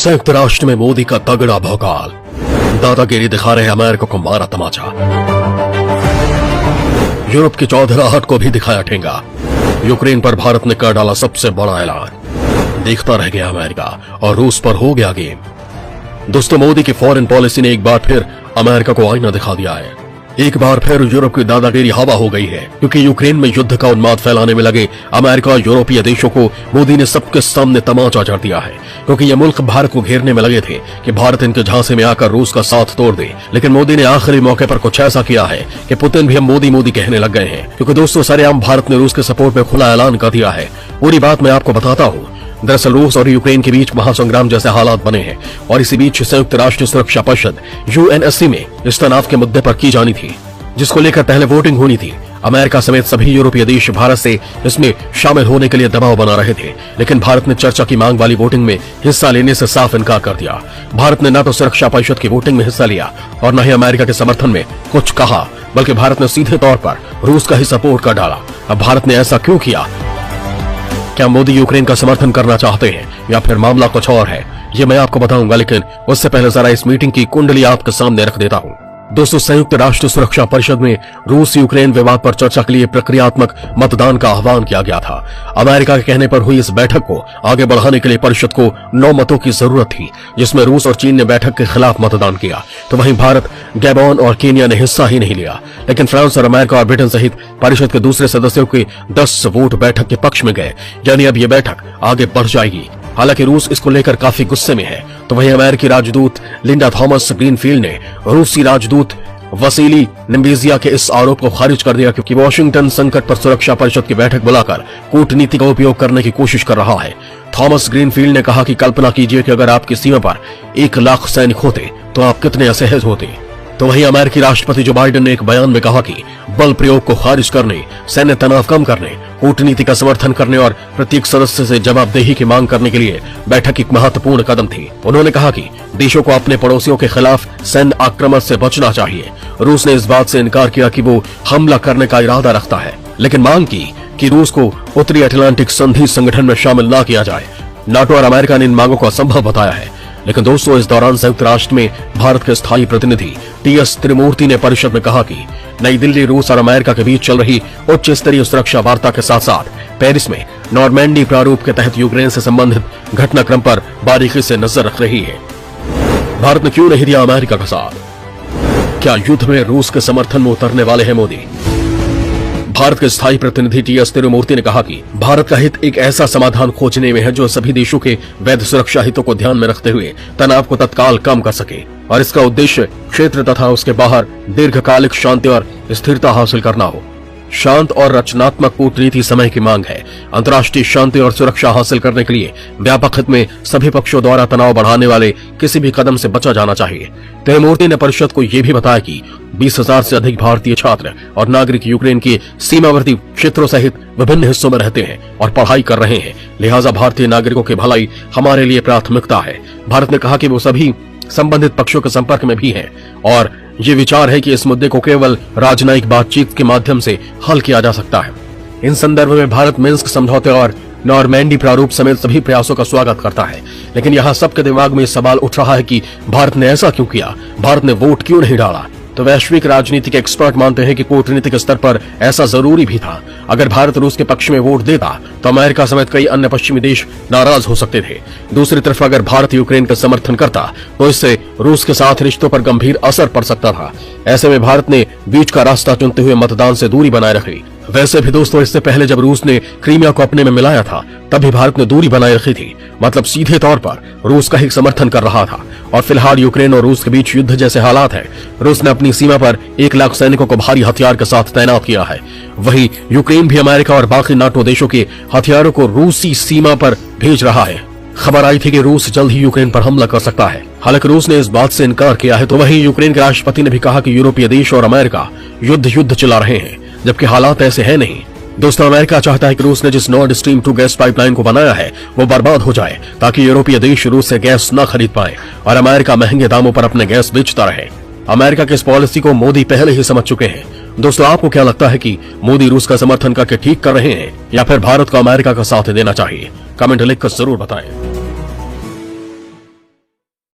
संयुक्त राष्ट्र में मोदी का तगड़ा भौकाल, दादागिरी दिखा रहे अमेरिका को मारा तमाचा। यूरोप की चौधराहट को भी दिखाया ठेंगा। यूक्रेन पर भारत ने कर डाला सबसे बड़ा ऐलान। देखता रह गया अमेरिका और रूस पर हो गया गेम। दोस्तों, मोदी की फॉरेन पॉलिसी ने एक बार फिर अमेरिका को आईना दिखा दिया है। एक बार फिर यूरोप की दादागिरी हवा हो गई है, क्योंकि यूक्रेन में युद्ध का उन्माद फैलाने में लगे अमेरिका और यूरोपीय देशों को मोदी ने सबके सामने तमाचा जड़ दिया है। क्योंकि ये मुल्क भारत को घेरने में लगे थे कि भारत इनके झांसे में आकर रूस का साथ तोड़ दे, लेकिन मोदी ने आखिरी मौके पर कुछ ऐसा किया है कि पुतिन भी हम मोदी मोदी कहने लग गए हैं। क्योंकि दोस्तों, सरेआम भारत ने रूस के सपोर्ट में खुला ऐलान कर दिया है। पूरी बात मैं आपको बताता हूँ। दरअसल रूस और यूक्रेन के बीच महासंग्राम जैसे हालात बने हैं और इसी बीच संयुक्त राष्ट्र सुरक्षा परिषद UNSC में इस तनाव के मुद्दे पर की जानी थी, जिसको लेकर पहले वोटिंग होनी थी। अमेरिका समेत सभी यूरोपीय देश भारत से इसमें शामिल होने के लिए दबाव बना रहे थे, लेकिन भारत ने चर्चा की मांग वाली वोटिंग में हिस्सा लेने से साफ इनकार कर दिया। भारत ने न तो सुरक्षा परिषद की वोटिंग में हिस्सा लिया और न ही अमेरिका के समर्थन में कुछ कहा, बल्कि भारत ने सीधे तौर पर रूस का ही सपोर्ट कर डाला। अब भारत ने ऐसा क्यों किया? क्या मोदी यूक्रेन का समर्थन करना चाहते हैं या फिर मामला कुछ और है? ये मैं आपको बताऊंगा, लेकिन उससे पहले जरा इस मीटिंग की कुंडली आपके सामने रख देता हूँ। दोस्तों, संयुक्त राष्ट्र सुरक्षा परिषद में रूस यूक्रेन विवाद पर चर्चा के लिए प्रक्रियात्मक मतदान का आह्वान किया गया था। अमेरिका के कहने पर हुई इस बैठक को आगे बढ़ाने के लिए परिषद को 9 मतों की जरूरत थी, जिसमें रूस और चीन ने बैठक के खिलाफ मतदान किया। तो वहीं भारत, गैबोन और केन्या ने हिस्सा ही नहीं लिया। लेकिन फ्रांस और अमेरिका और ब्रिटेन सहित परिषद के दूसरे सदस्यों के 10 वोट बैठक के पक्ष में गए, यानी अब यह बैठक आगे बढ़ जाएगी। हालांकि रूस इसको लेकर काफी गुस्से में है। तो वहीं अमेरिकी राजदूत लिंडा थॉमस ग्रीनफील्ड ने रूसी राजदूत वसीली निम्बेजिया के इस आरोप को खारिज कर दिया कि वॉशिंगटन संकट पर सुरक्षा परिषद की बैठक बुलाकर कूटनीति का उपयोग करने की कोशिश कर रहा है। थॉमस ग्रीनफील्ड ने कहा कि कल्पना कीजिए कि अगर आपकी सीमा पर 1 लाख सैनिक होते तो आप कितने असहज होते। तो वहीं अमेरिकी राष्ट्रपति जो बाइडेन ने एक बयान में कहा कि बल प्रयोग को खारिज करने, सैन्य तनाव कम करने, कूटनीति का समर्थन करने और प्रत्येक सदस्य से जवाबदेही की मांग करने के लिए बैठक एक महत्वपूर्ण कदम थी। उन्होंने कहा कि देशों को अपने पड़ोसियों के खिलाफ सैन्य आक्रमण से बचना चाहिए। रूस ने इस बात से इनकार किया कि वो हमला करने का इरादा रखता है, लेकिन मांग की कि रूस को उत्तरी अटलांटिक संधि संगठन में शामिल न किया जाए। नाटो और अमेरिका ने इन मांगों को असंभव बताया है। लेकिन दोस्तों, इस दौरान संयुक्त राष्ट्र में भारत के स्थायी प्रतिनिधि TS त्रिमूर्ति ने परिषद में कहा कि नई दिल्ली रूस और अमेरिका के बीच चल रही उच्च स्तरीय सुरक्षा वार्ता के साथ साथ पेरिस में नॉर्मैंडी प्रारूप के तहत यूक्रेन से संबंधित घटनाक्रम पर बारीकी से नजर रख रही है। भारत ने क्यों नहीं दिया अमेरिका का साथ? क्या युद्ध में रूस के समर्थन में उतरने वाले हैं मोदी? भारत के स्थायी प्रतिनिधि TS त्रिमूर्ति ने कहा कि भारत का हित एक ऐसा समाधान खोजने में है जो सभी देशों के वैध सुरक्षा हितों को ध्यान में रखते हुए तनाव को तत्काल कम कर सके, और इसका उद्देश्य क्षेत्र तथा उसके बाहर दीर्घकालिक शांति और स्थिरता हासिल करना हो। शांत और रचनात्मक कूटनीति समय की मांग है। अंतर्राष्ट्रीय शांति और सुरक्षा हासिल करने के लिए व्यापक हित में सभी पक्षों द्वारा तनाव बढ़ाने वाले किसी भी कदम से बचा जाना चाहिए। त्रिमूर्ति ने परिषद को यह भी बताया कि 20,000 से अधिक भारतीय छात्र और नागरिक यूक्रेन के सीमावर्ती क्षेत्रों सहित विभिन्न हिस्सों में रहते हैं और पढ़ाई कर रहे हैं। लिहाजा भारतीय नागरिकों की भलाई हमारे लिए प्राथमिकता है। भारत ने कहा कि वो सभी संबंधित पक्षों के संपर्क में भी हैं और ये विचार है कि इस मुद्दे को केवल राजनयिक बातचीत के माध्यम से हल किया जा सकता है। इन संदर्भ में भारत मिन्स्क समझौते और नॉर्मैंडी प्रारूप समेत सभी प्रयासों का स्वागत करता है। लेकिन यहाँ सबके दिमाग में सवाल उठ रहा है कि भारत ने ऐसा क्यों किया? भारत ने वोट क्यों नहीं डाला? तो वैश्विक राजनीति के एक्सपर्ट मानते हैं कि कूटनीतिक स्तर पर ऐसा जरूरी भी था। अगर भारत रूस के पक्ष में वोट देता तो अमेरिका समेत कई अन्य पश्चिमी देश नाराज हो सकते थे। दूसरी तरफ अगर भारत यूक्रेन का समर्थन करता तो इससे रूस के साथ रिश्तों पर गंभीर असर पड़ सकता था। ऐसे में भारत ने बीच का रास्ता चुनते हुए मतदान से दूरी बनाए रखी। वैसे भी दोस्तों, इससे पहले जब रूस ने क्रीमिया को अपने में मिलाया था तब भी भारत ने दूरी बनाए रखी थी, मतलब सीधे तौर पर रूस का ही समर्थन कर रहा था। और फिलहाल यूक्रेन और रूस के बीच युद्ध जैसे हालात हैं। रूस ने अपनी सीमा पर 1 लाख सैनिकों को भारी हथियार के साथ तैनात किया है। वहीं यूक्रेन भी अमेरिका और बाकी नाटो देशों के हथियारों को रूसी सीमा पर भेज रहा है। खबर आई थी कि रूस जल्द ही यूक्रेन पर हमला कर सकता है। हालांकि रूस ने इस बात से इनकार किया है। तो वहीं यूक्रेन के राष्ट्रपति ने भी कहा कि यूरोपीय देश और अमेरिका युद्ध चला रहे हैं, जबकि हालात ऐसे है नहीं। दोस्तों, अमेरिका चाहता है कि रूस ने जिस नॉर्ड स्ट्रीम 2 गैस पाइपलाइन को बनाया है वो बर्बाद हो जाए, ताकि यूरोपीय देश रूस से गैस न खरीद पाए और अमेरिका महंगे दामों पर अपने गैस बेचता रहे। अमेरिका की इस पॉलिसी को मोदी पहले ही समझ चुके हैं। दोस्तों, आपको क्या लगता है कि मोदी रूस का समर्थन करके ठीक कर रहे हैं या फिर भारत को अमेरिका का साथ देना चाहिए? कमेंट लिखकर जरूर बताएं।